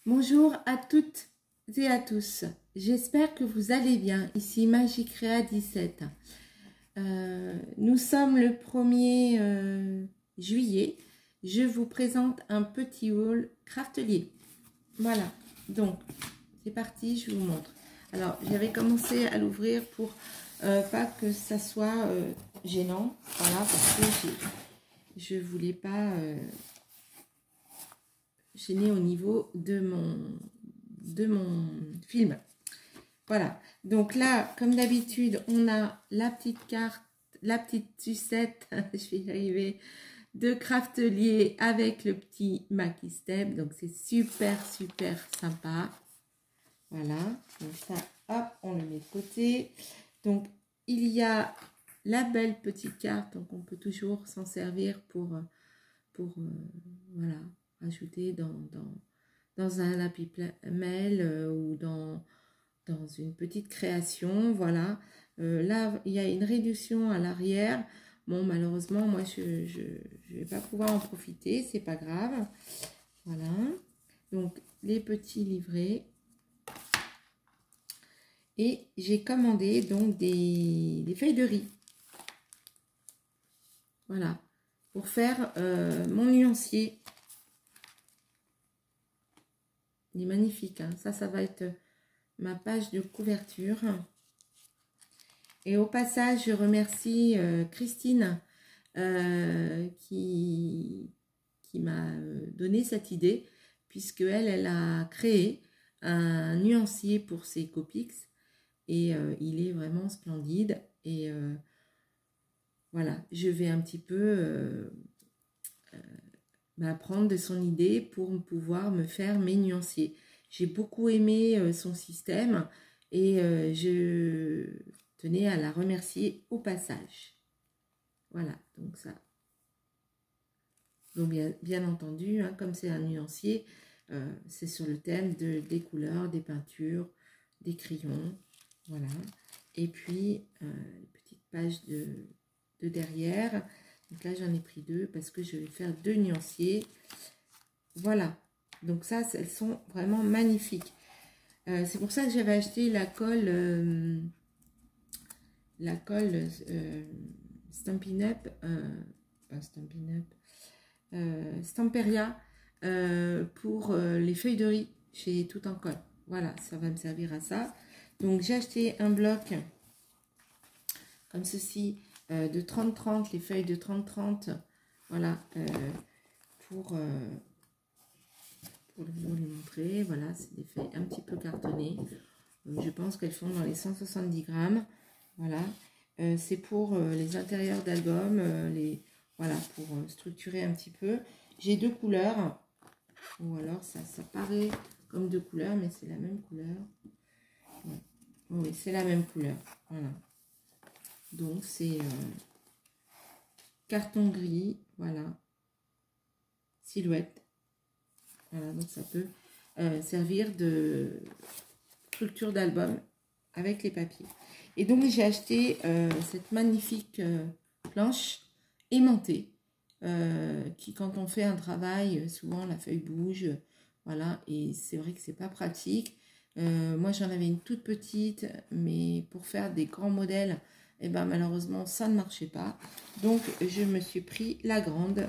Bonjour à toutes et à tous, j'espère que vous allez bien, ici Magicrea 17. Nous sommes le 1er juillet, je vous présente un petit haul craftelier. Voilà, donc c'est parti, je vous montre. Alors j'avais commencé à l'ouvrir pour pas que ça soit gênant, voilà, parce que je voulais pas gêner au niveau de mon film. Voilà, donc là, comme d'habitude, on a la petite carte, la petite sucette, je vais y arriver, de craftelier avec le petit Maki Step. Donc c'est super sympa. Voilà, donc ça, hop, on le met de côté. Donc il y a la belle petite carte, donc on peut toujours s'en servir pour voilà, ajouter dans un Happy Mail ou dans une petite création. Voilà, là il y a une réduction à l'arrière. Bon, malheureusement moi je vais pas pouvoir en profiter, c'est pas grave. Voilà, donc les petits livrets, et j'ai commandé donc des feuilles de riz, voilà, pour faire mon nuancier. Il est magnifique, hein. Ça va être ma page de couverture. Et au passage, je remercie Christine qui m'a donné cette idée, puisque elle a créé un nuancier pour ses Copics, et il est vraiment splendide. Et voilà, je vais un petit peu apprendre de son idée pour pouvoir me faire mes nuanciers. J'ai beaucoup aimé son système, et je tenais à la remercier au passage. Voilà, donc ça. Donc bien entendu, hein, comme c'est un nuancier, c'est sur le thème des couleurs, des peintures, des crayons. Voilà. Et puis, petite page de derrière. Donc là, j'en ai pris deux parce que je vais faire deux nuanciers. Voilà. Donc ça, elles sont vraiment magnifiques. C'est pour ça que j'avais acheté la colle Stampin' Up, pas Stampin' Up, Stamperia, pour les feuilles de riz chez Tout en Colle. Voilà, ça va me servir à ça. Donc j'ai acheté un bloc comme ceci, de 30-30, les feuilles de 30-30, voilà, pour vous les montrer. Voilà, c'est des feuilles un petit peu cartonnées. Je pense qu'elles font dans les 170 grammes. Voilà, c'est pour les intérieurs d'albums, voilà, pour structurer un petit peu. J'ai deux couleurs, ou alors ça paraît comme deux couleurs, mais c'est la même couleur. Ouais. Oui, c'est la même couleur. Voilà. Donc c'est carton gris, voilà, silhouette. Voilà, donc ça peut servir de structure d'album avec les papiers. Et donc j'ai acheté cette magnifique planche aimantée, qui, quand on fait un travail, souvent la feuille bouge, voilà, et c'est vrai que c'est pas pratique. Moi j'en avais une toute petite, mais pour faire des grands modèles, et ben malheureusement ça ne marchait pas. Donc je me suis pris la grande.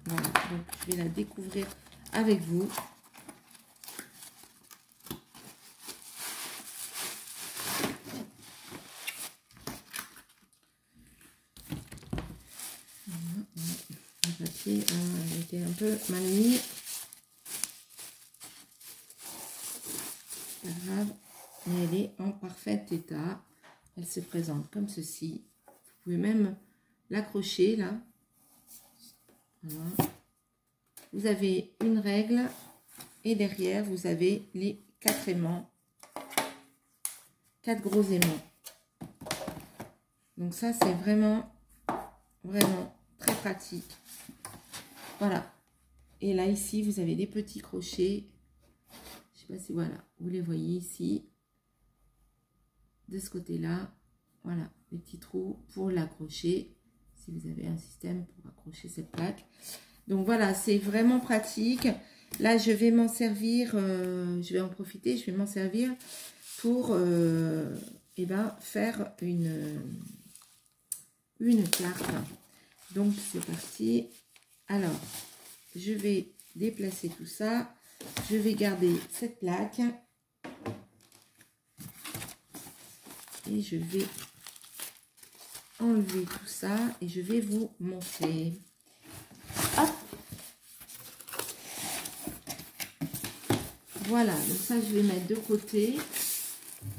Voilà, donc je vais la découvrir avec vous. Le papier a été un peu mal mis. Pas grave, mais elle est en parfait état. Elle se présente comme ceci. Vous pouvez même l'accrocher là. Voilà. Vous avez une règle, et derrière vous avez les 4 aimants, 4 gros aimants. Donc ça c'est vraiment très pratique. Voilà. Et là ici vous avez des petits crochets. Je sais pas si, voilà, vous les voyez ici. De ce côté-là, voilà, les petits trous pour l'accrocher, si vous avez un système pour accrocher cette plaque. Donc voilà, c'est vraiment pratique. Là, je vais m'en servir, je vais en profiter, je vais m'en servir pour eh ben, faire une carte. Donc, c'est parti. Alors, je vais déplacer tout ça. Je vais garder cette plaque. Et je vais enlever tout ça et je vais vous montrer. Hop. Voilà, donc ça je vais mettre de côté.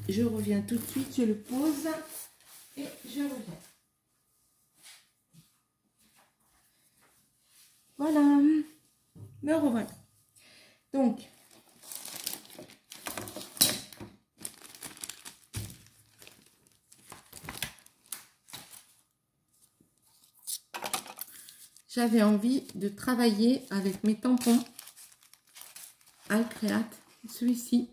Je reviens tout de suite, je le pose et je reviens. Voilà, me revoilà. Donc, j'avais envie de travailler avec mes tampons Alcréate, celui-ci.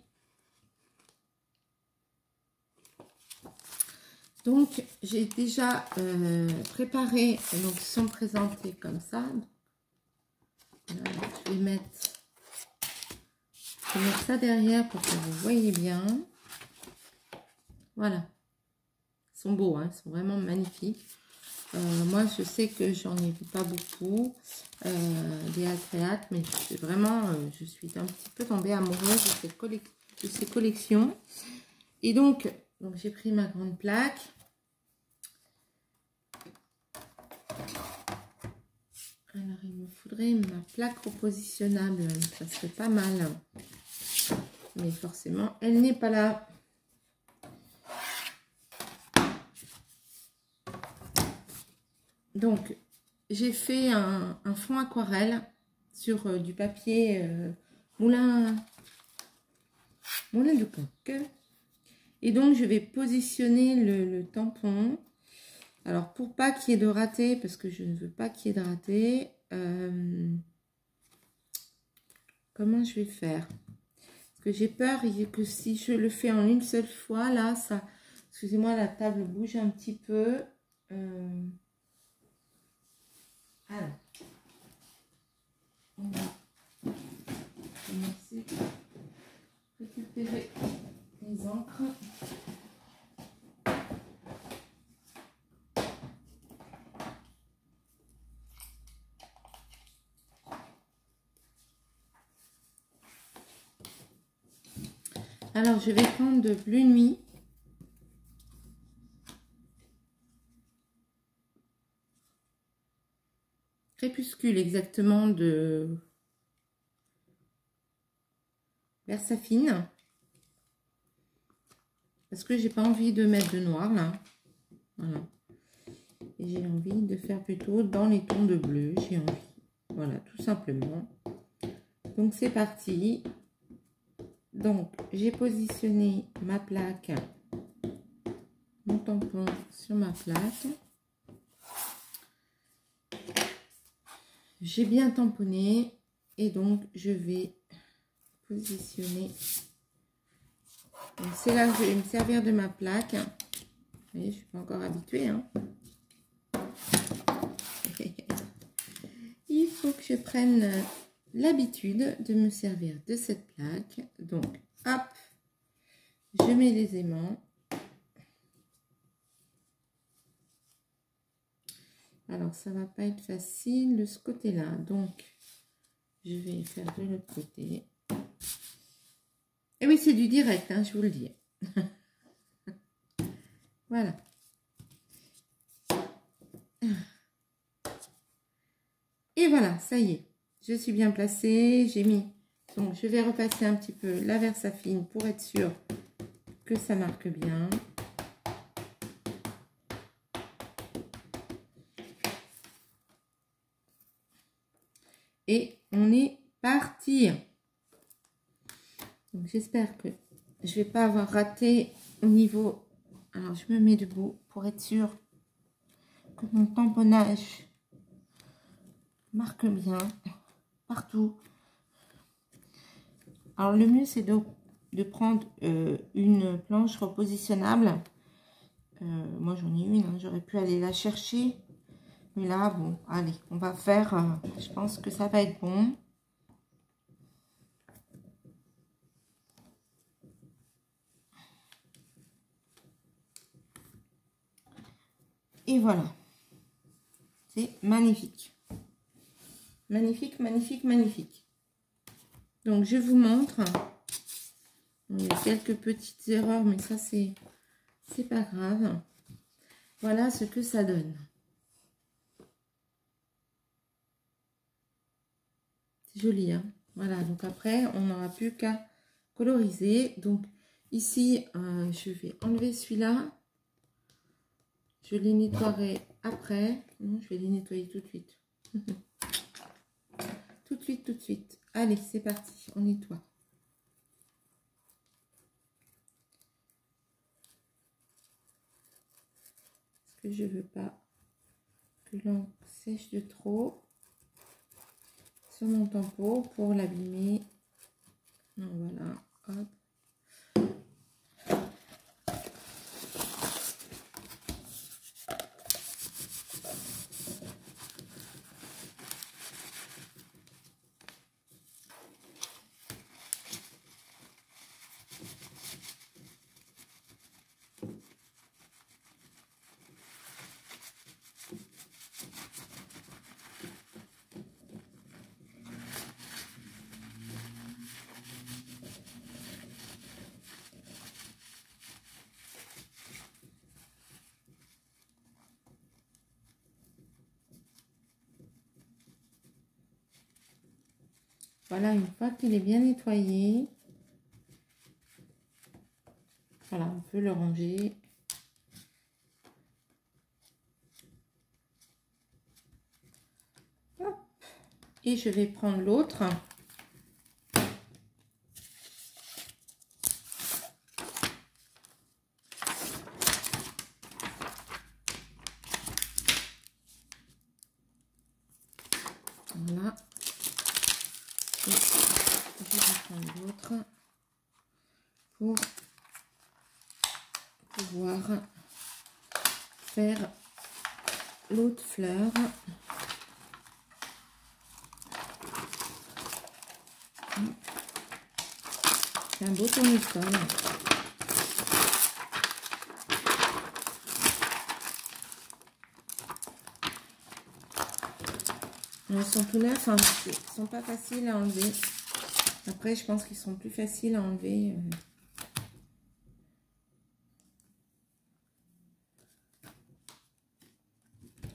Donc, j'ai déjà préparé, donc ils sont présentés comme ça. Voilà, je vais mettre ça derrière pour que vous voyez bien. Voilà. Ils sont beaux, hein, ils sont vraiment magnifiques. Moi, je sais que j'en ai vu pas beaucoup des Alcréates, mais vraiment, je suis un petit peu tombée amoureuse de ces collections. Et donc j'ai pris ma grande plaque. Alors, il me faudrait ma plaque repositionnable, ça serait pas mal. Mais forcément, elle n'est pas là. Donc, j'ai fait un fond aquarelle sur du papier moulin de coque. Et donc, je vais positionner le tampon. Alors, pour pas qu'il y ait de raté, parce que je ne veux pas qu'il y ait de raté, comment je vais faire? Parce que j'ai peur que si je le fais en une seule fois, là, ça... Excusez-moi, la table bouge un petit peu. Alors, on va commencer à récupérer les encres. Alors, je vais prendre de Bleu Nuit. Crépuscule exactement de Versafine. Parce que j'ai pas envie de mettre de noir là. Voilà. Et j'ai envie de faire plutôt dans les tons de bleu. J'ai envie. Voilà, tout simplement. Donc c'est parti. Donc j'ai positionné ma plaque, mon tampon sur ma plaque. J'ai bien tamponné et donc je vais positionner. C'est là que je vais me servir de ma plaque. Vous voyez, je suis pas encore habituée, hein. Il faut que je prenne l'habitude de me servir de cette plaque. Donc, hop, je mets les aimants. Alors, ça va pas être facile de ce côté-là. Donc, je vais faire de l'autre côté. Et oui, c'est du direct, hein, je vous le dis. Voilà. Et voilà, ça y est. Je suis bien placée. J'ai mis... Donc, je vais repasser un petit peu la Versafine pour être sûre que ça marque bien. Et on est parti. Donc, j'espère que je vais pas avoir raté au niveau... Alors, je me mets debout pour être sûre que mon tamponnage marque bien partout. Alors, le mieux, c'est de prendre une planche repositionnable. Moi, j'en ai une, hein, j'aurais pu aller la chercher. Mais là, bon, allez, on va faire... je pense que ça va être bon. Et voilà. C'est magnifique. Magnifique, magnifique, magnifique. Donc, je vous montre. Il y a quelques petites erreurs, mais ça, c'est pas grave. Voilà ce que ça donne. C'est joli, hein. Voilà, donc après, on n'aura plus qu'à coloriser. Donc, ici, je vais enlever celui-là. Je les nettoierai après. Non, je vais les nettoyer tout de suite. Tout de suite, tout de suite. Allez, c'est parti, on nettoie. Parce que je veux pas que l'encre sèche de trop sur mon tempo pour l'abîmer. Voilà, hop. Voilà, une fois qu'il est bien nettoyé, voilà, on peut le ranger. Hop. Et je vais prendre l'autre. Voilà. Et je vais prendre l'autre pour pouvoir faire l'autre fleur. C'est un beau tournesol. Ils sont tout neufs, hein. Ils sont pas faciles à enlever. Après, je pense qu'ils sont plus faciles à enlever.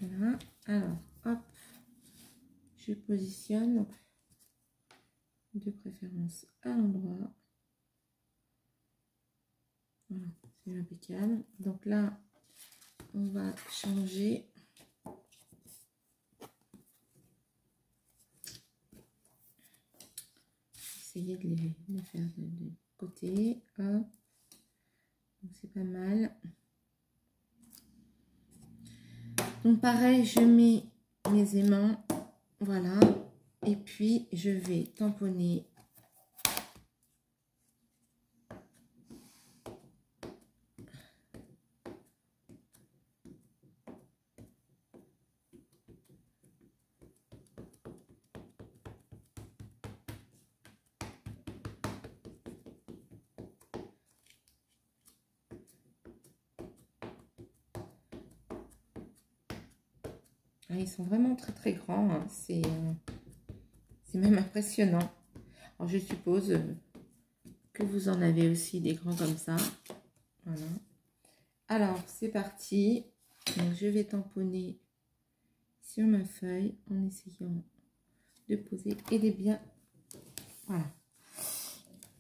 Voilà. Alors, hop, je positionne de préférence à l'endroit. Voilà, c'est impeccable. Donc là, on va changer. Essayer de les faire de côté. Hop. Donc c'est pas mal. Donc pareil, je mets mes aimants. Voilà. Et puis je vais tamponner. Ils sont vraiment très très grands, hein. C'est même impressionnant. Alors je suppose que vous en avez aussi des grands comme ça. Voilà. Alors c'est parti. Donc je vais tamponner sur ma feuille en essayant de poser et de bien. Voilà.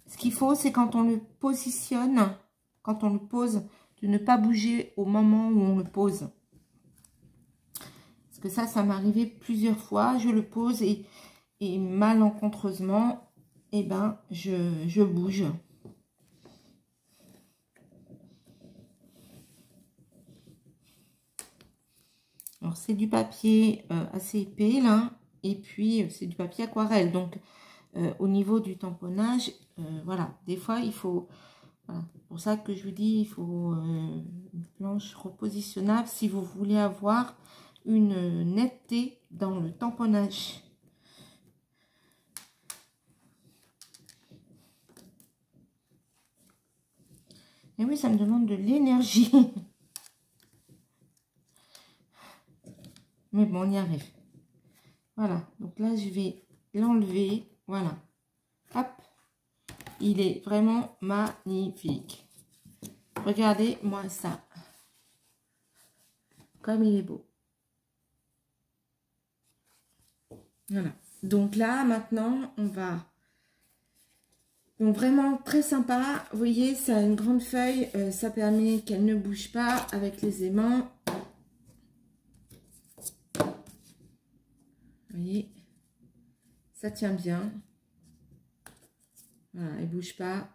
Ce qu'il faut, c'est quand on le positionne, quand on le pose, de ne pas bouger au moment où on le pose. Parce que ça m'est plusieurs fois. Je le pose et malencontreusement, eh ben, je bouge. Alors, c'est du papier assez épais, là. Et puis, c'est du papier aquarelle. Donc, au niveau du tamponnage, voilà. Des fois, il faut... Voilà. Pour ça que je vous dis, il faut une planche repositionnable si vous voulez avoir une netteté dans le tamponnage. Et oui, ça me demande de l'énergie. Mais bon, on y arrive. Voilà, donc là, je vais l'enlever. Voilà. Hop. Il est vraiment magnifique. Regardez-moi ça. Comme il est beau. Voilà. Donc là, maintenant, on va... Donc vraiment très sympa. Vous voyez, ça a une grande feuille. Ça permet qu'elle ne bouge pas avec les aimants. Vous voyez, ça tient bien. Voilà, elle bouge pas.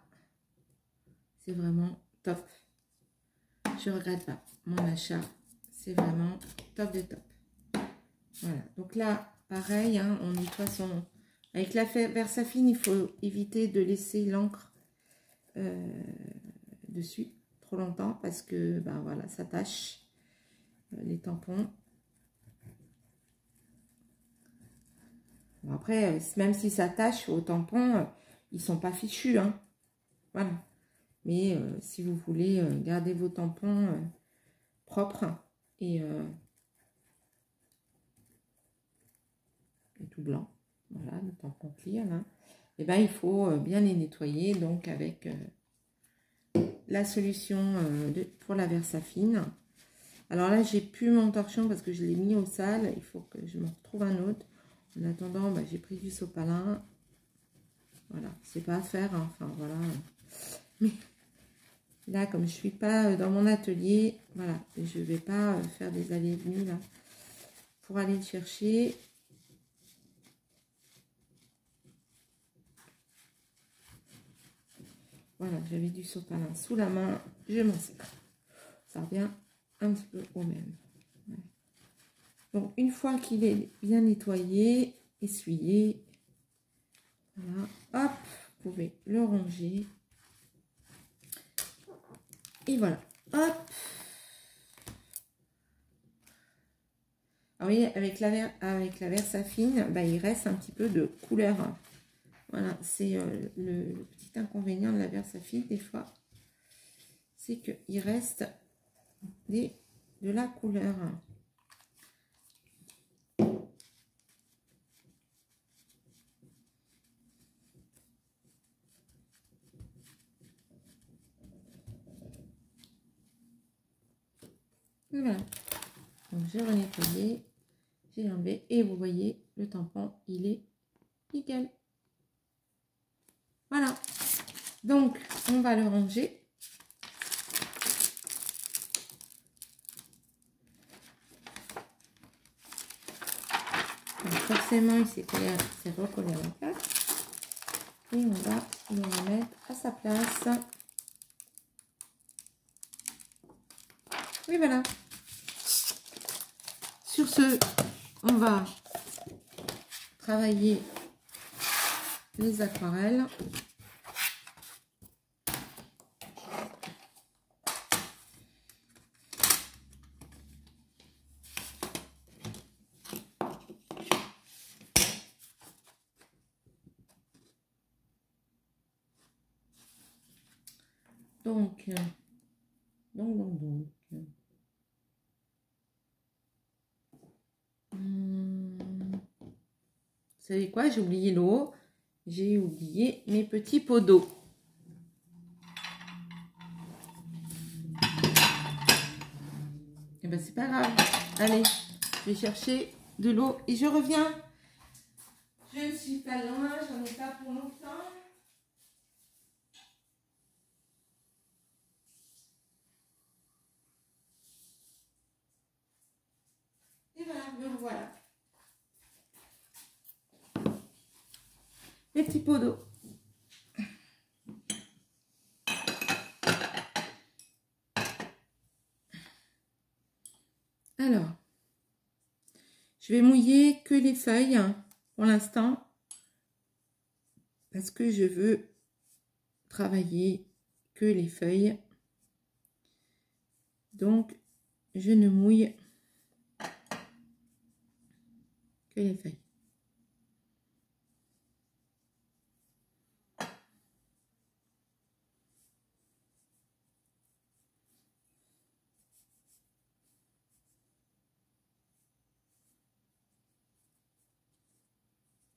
C'est vraiment top. Je regrette pas mon achat. C'est vraiment top de top. Voilà. Donc là, pareil, hein, on nettoie son... Avec la Versafine, il faut éviter de laisser l'encre dessus trop longtemps parce que, ben voilà, ça tâche les tampons. Bon, après, même si ça tâche aux tampons, ils sont pas fichus, hein. Voilà. Mais si vous voulez garder vos tampons propres et tout blanc, voilà, le tampon clear, là, et ben il faut bien les nettoyer, donc avec la solution pour la Versafine. Alors là, j'ai plus mon torchon parce que je l'ai mis au sale, il faut que je me retrouve un autre. En attendant, bah, j'ai pris du sopalin. Voilà, c'est pas à faire, hein. Enfin voilà. Mais là, comme je suis pas dans mon atelier, voilà, je vais pas faire des allées et venues là pour aller le chercher. Voilà, j'avais du sopalin sous la main, je m'en sers. Ça revient un petit peu au même. Ouais. Donc, une fois qu'il est bien nettoyé, essuyé, voilà, hop, vous pouvez le ranger. Et voilà, hop. Alors, vous voyez, avec la Versafine, bah, il reste un petit peu de couleur. Voilà, c'est le petit inconvénient de la Versafine, des fois, c'est qu'il reste de la couleur. Voilà, donc j'ai renettoyé, j'ai enlevé, et vous voyez, le tampon, il est nickel. Voilà, donc on va le ranger. Donc, forcément, il s'est recollé à la place. Et on va le remettre à sa place. Et voilà. Sur ce, on va travailler les aquarelles. Donc. Vous savez quoi? J'ai oublié l'eau. J'ai oublié mes petits pots d'eau. Et ben c'est pas grave. Allez, je vais chercher de l'eau et je reviens. Je ne suis pas loin, j'en ai pas pour longtemps. Et voilà, me revoilà. Les petits pots d'eau. Alors, je vais mouiller que les feuilles pour l'instant parce que je veux travailler que les feuilles. Donc, je ne mouille que les feuilles.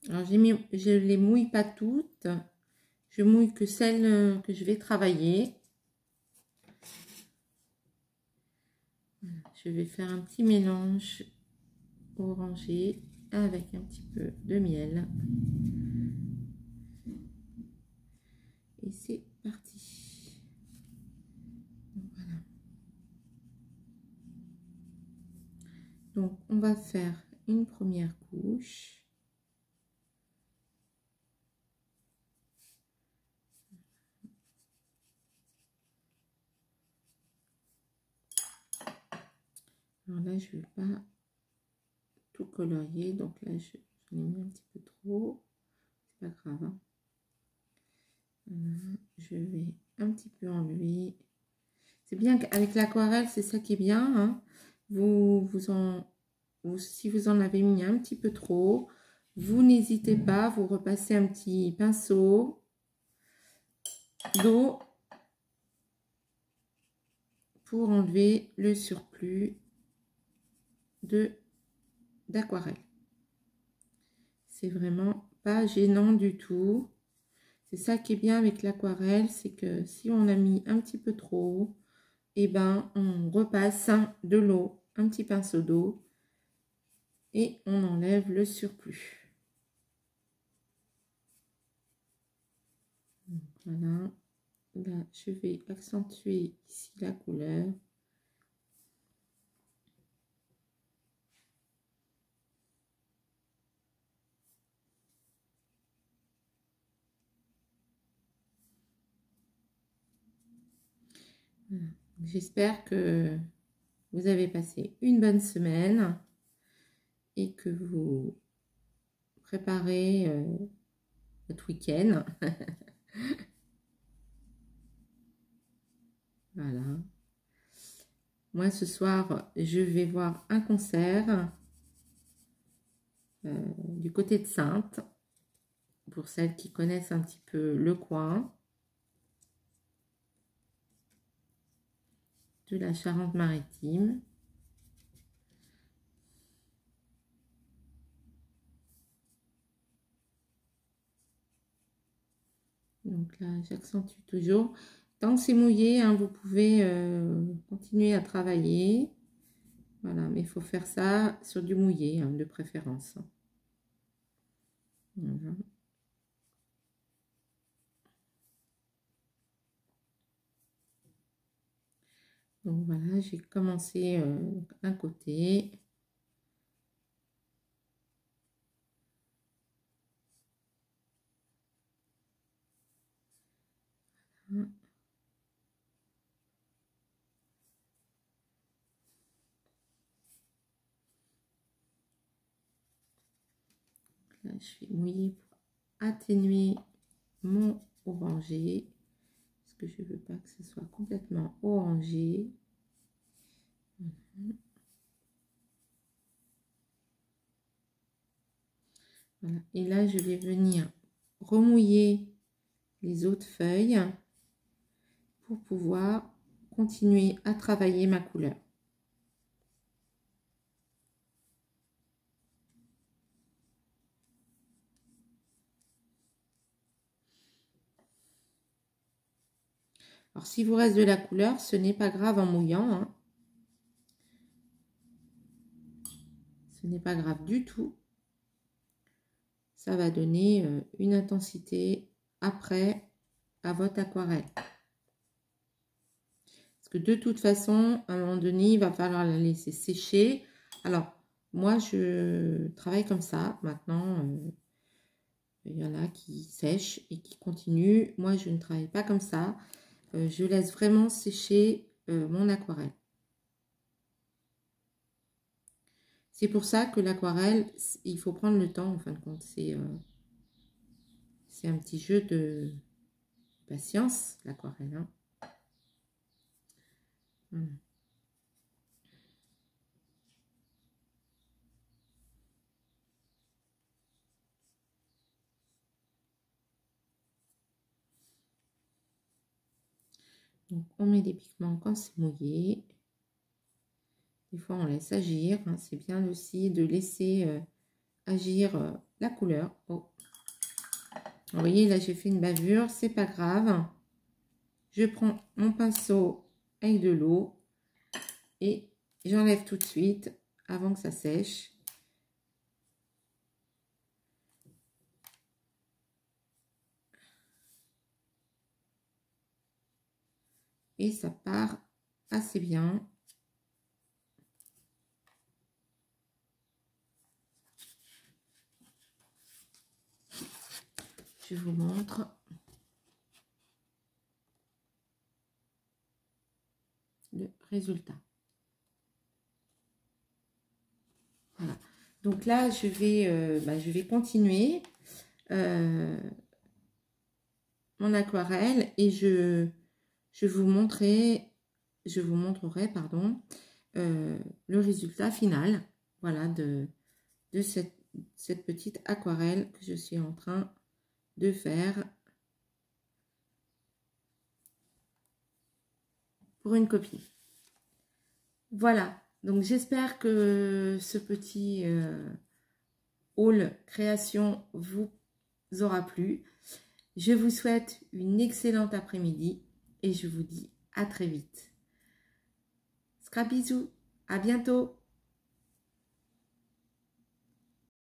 Alors, je les mouille pas toutes. Je mouille que celles que je vais travailler. Je vais faire un petit mélange orangé avec un petit peu de miel. Et c'est parti. Voilà. Donc, on va faire une première couche. Alors là, je ne vais pas tout colorier, donc là, j'en ai mis un petit peu trop. C'est pas grave. Hein. Voilà. Je vais un petit peu enlever. C'est bien qu'avec l'aquarelle, c'est ça qui est bien. Hein. Si vous en avez mis un petit peu trop, vous n'hésitez pas, vous repassez un petit pinceau d'eau pour enlever le surplus d'aquarelle. C'est vraiment pas gênant du tout. C'est ça qui est bien avec l'aquarelle, c'est que si on a mis un petit peu trop, et ben on repasse de l'eau, un petit pinceau d'eau et on enlève le surplus. Donc, voilà. Là, je vais accentuer ici la couleur. Voilà. J'espère que vous avez passé une bonne semaine et que vous préparez votre week-end. Voilà. Moi, ce soir, je vais voir un concert du côté de Saintes, pour celles qui connaissent un petit peu le coin de la Charente-Maritime. Donc là, j'accentue toujours. Tant que c'est mouillé, hein, vous pouvez continuer à travailler. Voilà, mais il faut faire ça sur du mouillé, hein, de préférence. Voilà. Donc voilà, j'ai commencé un côté. Voilà. Là, je vais mouiller pour atténuer mon orangé. Parce que je ne veux pas que ce soit complètement orangé. Voilà. Et là, je vais venir remouiller les autres feuilles pour pouvoir continuer à travailler ma couleur. Alors, s'il vous reste de la couleur, ce n'est pas grave en mouillant. Hein. Ce n'est pas grave du tout. Ça va donner une intensité après à votre aquarelle. Parce que de toute façon, à un moment donné, il va falloir la laisser sécher. Alors, moi, je travaille comme ça. Maintenant, il y en a qui sèchent et qui continuent. Moi, je ne travaille pas comme ça. Je laisse vraiment sécher mon aquarelle. C'est pour ça que l'aquarelle, il faut prendre le temps, en fin de compte. C'est un petit jeu de patience, l'aquarelle. Hein. Voilà. Donc, on met des pigments quand c'est mouillé. Des fois, on laisse agir. Hein. C'est bien aussi de laisser agir la couleur. Oh. Vous voyez, là, j'ai fait une bavure. C'est pas grave. Je prends mon pinceau avec de l'eau et j'enlève tout de suite avant que ça sèche. Et ça part assez bien. Je vous montre. Le résultat. Voilà. Donc là, je vais continuer mon aquarelle et je vous montrerai, pardon, le résultat final, voilà, de cette petite aquarelle que je suis en train de faire pour une copine. Voilà, donc j'espère que ce petit haul création vous aura plu. Je vous souhaite une excellente après-midi et je vous dis à très vite. Scrap bisous, à bientôt.